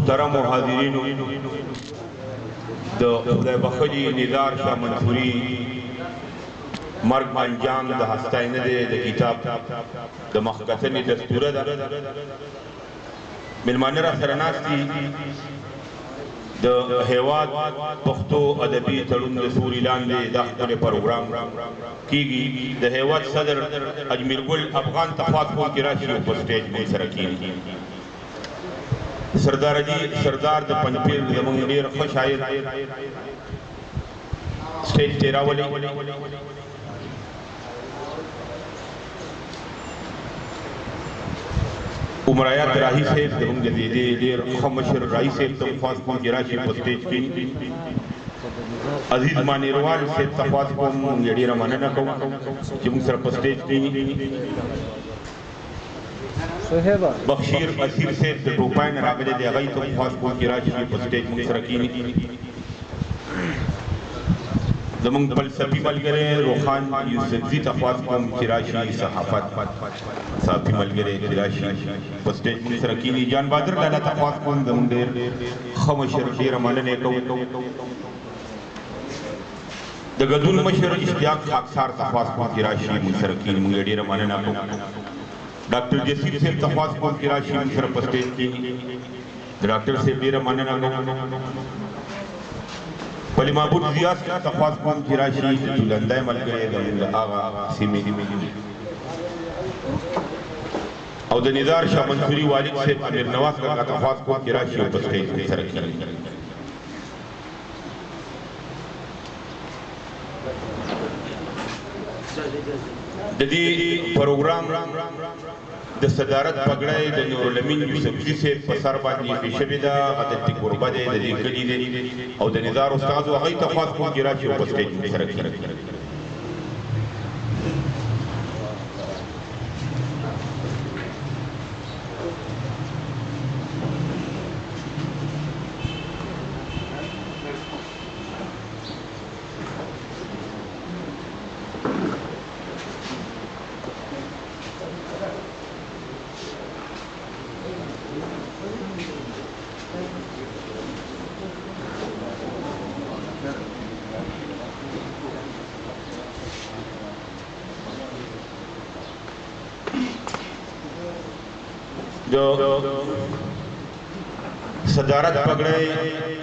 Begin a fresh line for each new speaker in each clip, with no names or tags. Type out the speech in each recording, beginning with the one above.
محترم و حاضرینو د خدای بخښلي نثار شاه منصوري مرګ انجام د هستاینه دی د کتاب د مخکتنې دستوره ده مېلمانه را سره ناست دي د هیواد پښتو ادبي تړون د سوري لاندې دا ښکلی پروګرام کیږي د هیواد صدر اجمیر ګل افغان تفاوت کوونکي راشي او په سټیج موږ سره کښېني سردار علي سردار د پنجپیر زموږ ډېر ښه شاعر سټیج ته راولي عمرایات راهی صاحب زموږ د دې ډېر ښه مشر راهی صاحب ته تفاوت کوونکي راشي په سټیج کې عزیز مانیروال صاحب تفاوت کوم موږ ډېره مننه کوو چې موږ سره په سټیج کې بخشیر اسیر صاحب د ټوپای نه راغلی دی هغه یې ته تفاوت کوونکي راشي په سټیج موږ سره کښېني زموږ فلسفي ملګری روخان یوسفزي تفاوت کوونکي راشي صحافت صحافي ملګری چې راشي په سټیج موږ سره کښېني جان بهادر لالا تفاوت کوم زموږ ډېر ښه مشر ډېره مننه یې کوو د ګدون مشر اشتیاق خاکسار تفاوت کوونکي راشي موږ سره کښېني موږ ډېره مننه کوو ډاکټر جسیر صاحب تفاوت کوونکي راشي موږ سره په سټیج کې د ډاکټر صاحب ډېره مننه کوو ولی محبوب زیاد تفاوت کوونکي راشي د جولندای ملګری زموږ د هغه سیمې او د نثار شاه منصوري والد صاحب امیر نواز کاکا تفاوت کوونکي راشي او په سټیج موږ سره کښېني د دې پروګرام د صدارت پګړۍ د نورالامین یوسفزي صاحب په سر باندې ایښې شوې ده هغه د کوربه دی د دې کلي دی او د نثار استادو هغه یې تفاوت کوونکي راشي او په سټیج موږ سره کښېني صدارت پګړۍ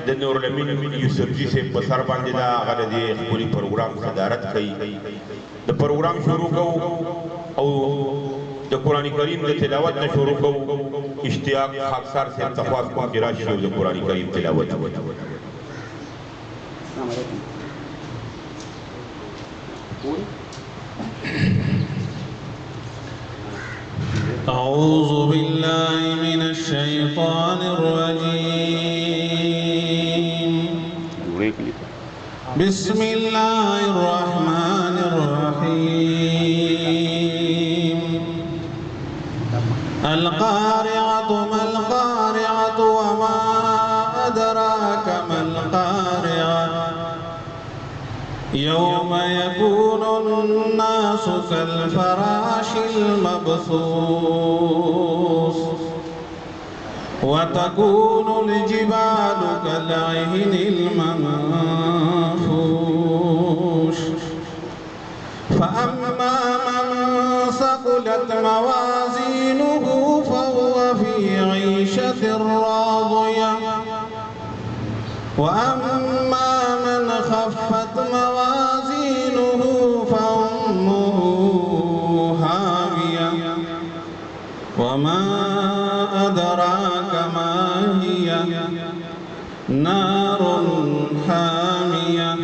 د نورالامین یوسفزي صاحب په سر باندې ده هغه د دې ښکلي پروګرام صدارت کوي د پروګرام شروع کوو او د قرآن کریم د تلاوت نه شروع کوو اشتیاق خاکسار صاحب تفاوت کوونکي راشي او د قرآن کریم تلاوت
أعوذ بالله من الشيطان الرجيم بسم الله الرحمن الرحيم القارعة ما القارعة وما أدراك ما القارعة يوم يكون الناس كالفراش المبثوث وتكون الجبال كالعهن المنفوش فأما من ثقلت موازينه فهو في عيشة راضية وأما من خفت موازينه فأمه هاوية وما أدراك ما هي نار حامية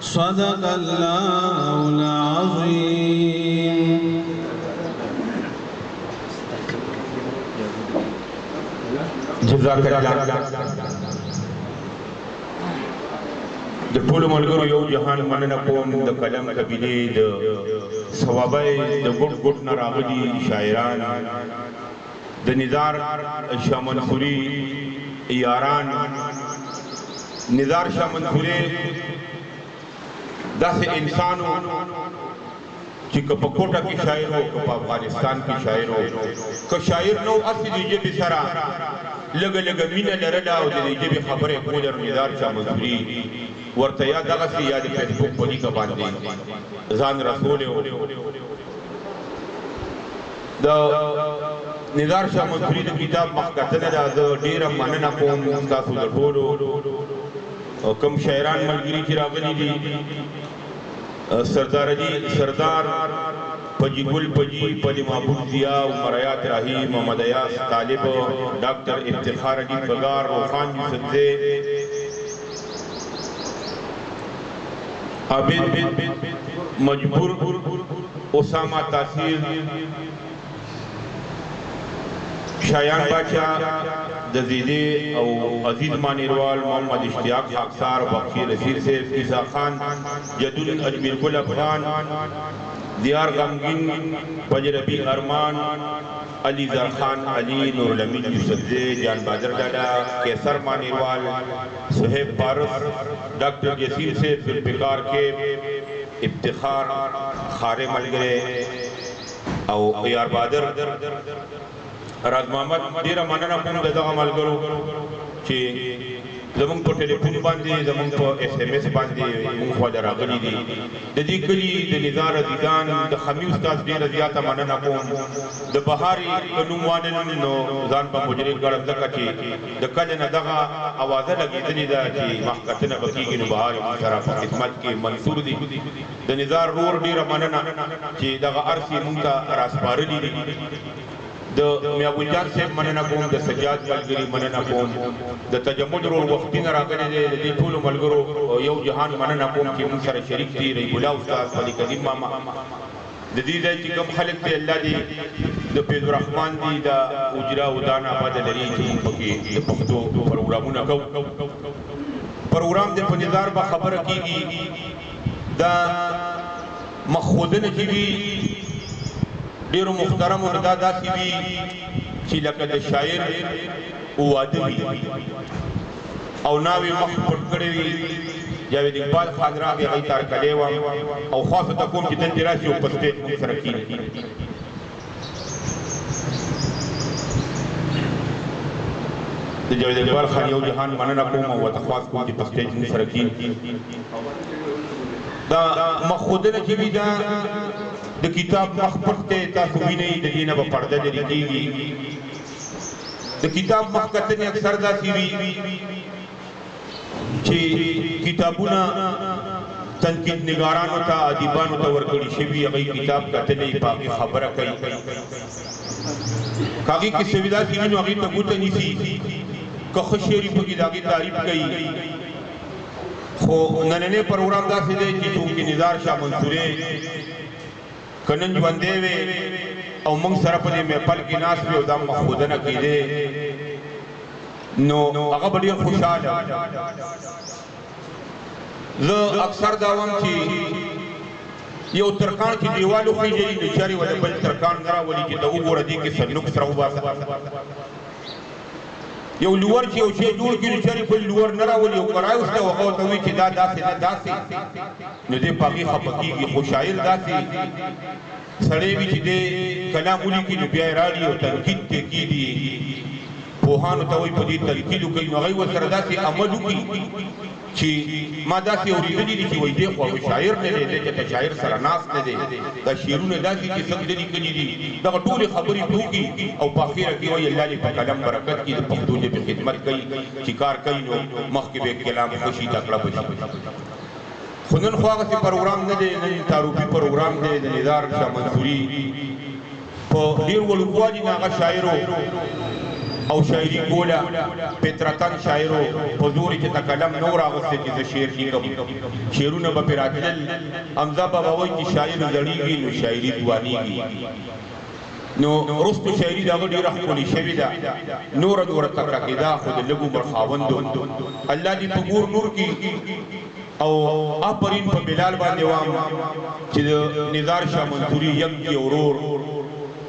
صدق الله العظيم
جزاك الله د ټولو ملګرو یو جهان مننه کوم د قلم قبیلې د ثوابه د ګوټ ګوټ نه راغلي شاعران د نثار شاه منصوري یاران نثار شاه منصوري داسې انسان و چې که په کوټه کې شاعر و که په افغانستان کې شاعر و که شاعر نو اصلي د ژبې سره لږه لږه مینه لرله او د دې ژبې خبرې کولې نو نثار شاه منصوري ورته یا دغسې یا د فیسبوک په لیکه باندې ځان رسولی و د نثار شاه منصوري د کتاب مخکتنه ده زه ډېره مننه کوم ستاسو د ټولو کوم شاعران ملګري چې راغلي دي سردار پجی گل پجی پلی محبوب ضیا عمر حیات راہی محمد ایاز طالب ڈاکٹر افتخار علی بگار روخان یوسف زے عابد مجبور اسامہ تاثیر شایان باچا دزیدے او عزیز مانیروال محمد اشتیاق خاکسار بخشی رسیر سے عیسیٰ خان جدول اجمیر گل افغان دیار غمگین پجربی ارمان علی زرخان علی نور الامین یوسف زے جان بادر ڈاڈا کیسر مانیروال صحیب پارس ڈاکٹر یسیر سے فلپکار کے افتخار خارے ملگرے او یار بادر راز محمد ډیره مننه کوم د دغه ملګرو چې زمونږ په ټلیفون باندې زمونږ په اس ام اس باندې مونږ خواله راغلي دي د دې کلي د نثار عزیزان د خمي استاد ډیره زیاته مننه کوم د بهاري که نوم وانلم نو ځان په مجرم ګڼم ځکه چې د کله نه دغه اوازه لګېدلې ده چې مخکتنه به کېږي نو بهاري مونږ سره په خدمت کې منصور دي د نثار رور ډیره مننه چې دغه ارسي مونږ ته راسپارلي دي د میا ګلجان صاحب مننه کوم د سجاد ملګري مننه کوم د تجمل ورو وختونه راغلي دي د دې ټولو ملګرو یو جهان مننه کوم چې موږ سره شریک دي رحیم الله استاد علي کریم ماما د دې ځای چې کوم خلک دی الله دې د فیض الرحمن دي د اجرا ودان آباد لري چې موږ پکې د پښتو پروګرامونه کوو پروګرام د په نظر به خبره کیږي دا مخودنه چې وي ډیرو محترم دا داسې وي چې لکه د شاعر واده وي او ناوې مخ پټ کړی وي جاوید اقبال خان راغی هغې ته هرکلی وم او خاصو ته کوم چې دلته راشي او په سټیج موږ سره کښېني د جاوید اقبال خان یو جهان مننه کوم او ورته خواست کوم چې په سټیج موږ سره کښېني دا مخودنه چې وي دا د کتاب مخ پټ دی تاسو وینئ د دې نه به پرده لرې کېږي د کتاب مخ کتنې اکثر داسې وي چې کتابونه تنقید نگارانو ته ادیبانو ته ورکړي شوي هغوی کتاب کتنې په هغې خبره کوي که هغې کې څه وي داسې وي نو هغې ته ګوته نیسي که ښه شعر یې پکې د هغې تعریف کوي خو نننی پروګرام داسې دی چې چونکې نثار شاه منصوري که نن ژوندی وی او موږ سره په دې محفل کې ناست وي او دا مخودنه کېدی نو هغه به ډېر خوشحاله زه اکثر دا وایم چې یو ترکاڼ چې دیوال وخېږي نو چارې ولې بل ترکاڼ نه راولي چې ته وګوره دې کې څه نقص راوباسه یو لور چې یو شی جوړ کړي نو چارې بل لور نه راولي او که راوسته هغه ورته وایي چې دا داسې نه داسې نو دې په هغې خفه کېږي خو شاعر داسې سړی وي چې دې کلام ولیکي نو بیا یې راړي او تنقید پرې کېږي پوهانو ته وایي په دې تنقید وکړي نو هغوی ورسره داسې عمل وکړي چې ما داسې اورېدلي دي چې وایي دی خو هغه شاعر نه دی دی چې ته شاعر سره ناست نه دی دا شعرونه داسې چې څنګه دې لیکلي دي دغه ټولې خبرې پرې وکړي او په اخره کې وایي الله دې په قلم برکت کړي د پښتو ژبې خدمت کوي چې کار کوي نو مخکې به کلام ښه شي تکړه به شي خو نن خو هغسې پروګرام نه دی نن تعارفي پروګرام دی د نثار شاه منصوري په ډېر وړوکوالي نه هغه شاعرو او شاعري کوله فطرتن شاعرو په زور چې ته قلم نه و راغوستی چې زه شعر لیکم شعرونه به پرې راتلل حمزه بابا وایي چې شاعر زړېږي نو شاعري ځوانېږي نو وروستو شاعري د هغه ډېره ښکلې شوې ده نوره تکړه کېده خو د لږ عمر خاوندو الله دې په ګور نور کړي او آفرین په بلال باندې وام چې د نثار شاه منصوري یم کې ورور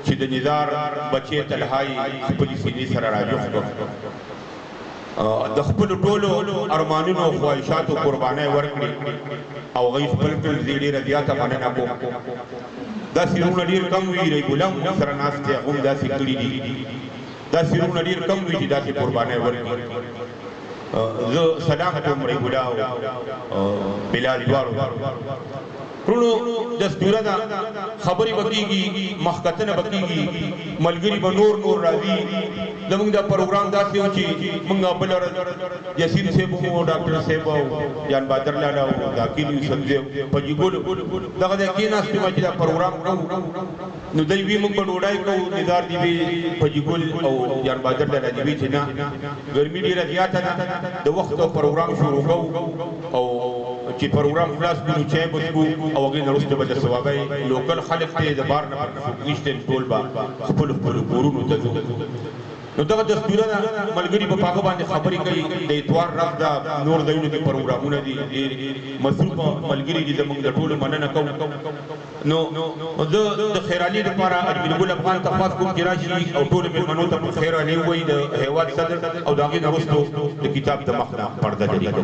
چې د نثار بچې تلهای خپلې سینې سره راجوخ کړ د خپل ټولو ارمانونو او خواهشاتو قربانۍ ورکړي او هغوی خپل کړل. زه ډېره زیاته مننه کوم. دا سیرونه ډېر کم وي، ریګولا هم سره ناست دی، هغه هم داسې کړي دي. دا سیرونه ډېر کم وي چې داسې قربانۍ ورکړي. زه سلام کوم ریګولا او بلال دواړو. پرونو دستوره ده، خبرې به کېږي، مخکتنه به کېږي، ملګري به نور راځي. زموږ دا پروګرام داسې و چې موږ بله ورځ یاسین صاحب وو، ډاکټر صاحب او جان بهادر لالا او ذاکر یوسف صاحب په جګول دغه ځای کېناستو چې دا پروګرام کوو. نو دوی وي موږ به ډوډۍ کوو، نظار دي وي په جګول او جان بهادر لالا دي وي چې نه ګرمي ډېره زیاته ده، د وخت پروګرام شروع کوو او چې پروګرام خلاص کړو نو چای به څښو او هغې نه وروسته به د ثوابۍ لوکل خلک دی د بار نه څوک نشته، ټول به خپلو کورونو ته ځو. نو دغه دستوره ده، ملګري به په هغه باندې خبرې کوي. د اتوار ورځ ده، نور ځایونو کې پروګرامونه دي، ډېر مصروفه ملګري دي زموږ د ټولو مننه کوم. نو زه د خیرالي لپاره اجمل ګل افغان ته خاص کوم چې راشي او ټولو مېلمنو ته خیرالي ووایي، د هېواد صدر او د هغې نه وروستو د کتاب د مخ نه پرده لري.